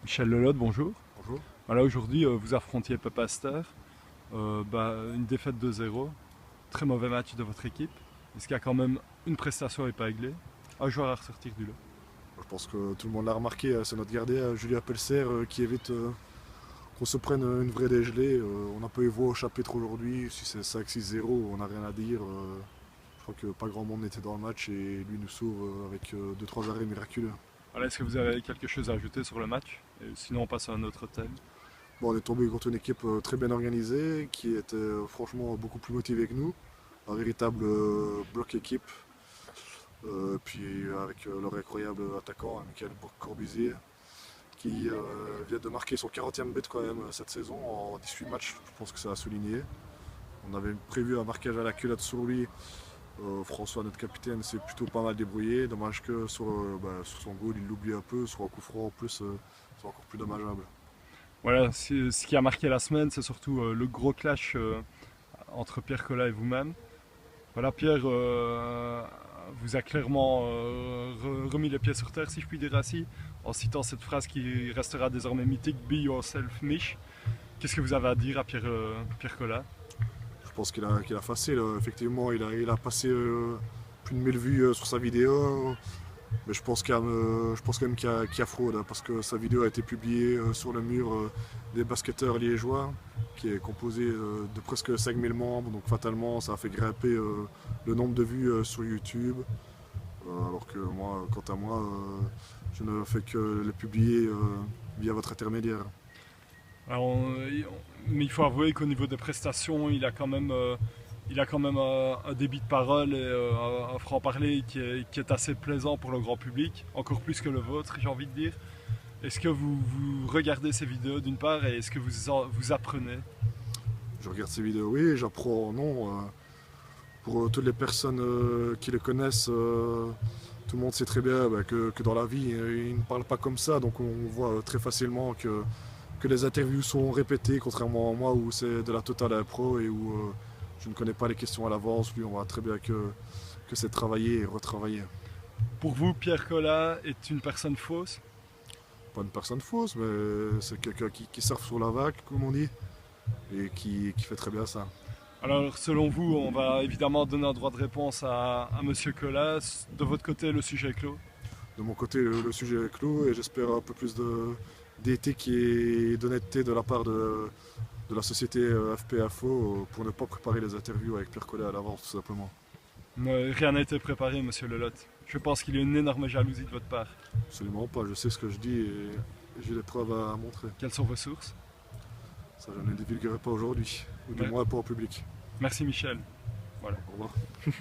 Michel Lelotte, bonjour. Bonjour. Voilà, aujourd'hui, vous affrontiez Pepaster. Une défaite 2-0. Très mauvais match de votre équipe. Est-ce qu'il y a quand même une prestation épinglée? Un joueur à ressortir du lot. Je pense que tout le monde l'a remarqué, c'est notre gardien Julien Pelser qui évite qu'on se prenne une vraie dégelée. On n'a pas eu voix au chapitre aujourd'hui, si c'est 5-6-0, on n'a rien à dire. Je crois que pas grand monde n'était dans le match et lui nous sauve avec 2-3 arrêts miraculeux. Voilà, est-ce que vous avez quelque chose à ajouter sur le match? Et sinon, on passe à un autre thème. Bon, on est tombé contre une équipe très bien organisée qui était franchement beaucoup plus motivée que nous. Un véritable bloc équipe. Puis avec leur incroyable attaquant, Michael Corbusier, qui vient de marquer son 40e but quand même cette saison en 18 matchs. Je pense que ça a souligné. On avait prévu un marquage à la culotte sur lui. François, notre capitaine, s'est plutôt pas mal débrouillé. Dommage que sur son goal, il l'oublie un peu. Sur un coup franc en plus, c'est encore plus dommageable. Voilà, ce qui a marqué la semaine, c'est surtout le gros clash entre Pierre Collat et vous-même. Voilà, Pierre vous a clairement remis les pieds sur terre, si je puis dire ainsi, en citant cette phrase qui restera désormais mythique, Be yourself, Mich. Qu'est-ce que vous avez à dire à Pierre Collat? Je pense qu'il a facile. Effectivement, il a passé plus de 1000 vues sur sa vidéo. Mais je pense, je pense quand même qu'il y a fraude, hein, parce que sa vidéo a été publiée sur le mur des basketteurs liégeois, qui est composé de presque 5000 membres. Donc fatalement, ça a fait grimper le nombre de vues sur YouTube. Alors que moi, quant à moi, je ne fais que le publier via votre intermédiaire. Alors, mais il faut avouer qu'au niveau des prestations, il a quand même un débit de parole et un franc-parler qui est assez plaisant pour le grand public, encore plus que le vôtre, j'ai envie de dire. Est-ce que vous regardez ces vidéos d'une part et est-ce que vous apprenez? Je regarde ces vidéos, oui, j'apprends, non. Pour toutes les personnes qui le connaissent, tout le monde sait très bien que dans la vie, il ne parle pas comme ça. Donc on voit très facilement que les interviews sont répétées, contrairement à moi où c'est de la totale impro et où je ne connais pas les questions à l'avance. Lui, on voit très bien que c'est travailler et retravailler. Pour vous, Pierre Collat est une personne fausse? Pas une personne fausse, mais c'est quelqu'un qui surfe sur la vague, comme on dit, et qui fait très bien ça. Alors, selon vous, on va évidemment donner un droit de réponse à Monsieur Collat. De votre côté, le sujet est clos. De mon côté, le sujet est clos et j'espère un peu plus d'éthique et d'honnêteté de la part de la société FPFO pour ne pas préparer les interviews avec Pierre Collet à l'avance, tout simplement. Mais rien n'a été préparé, Monsieur Lelotte. Je pense qu'il y a une énorme jalousie de votre part. Absolument pas, je sais ce que je dis et j'ai des preuves à montrer. Quelles sont vos sources? Ça, je ne les divulguerai pas aujourd'hui, ou du Ouais. moins pas au public. Merci Michel. Voilà. Au revoir.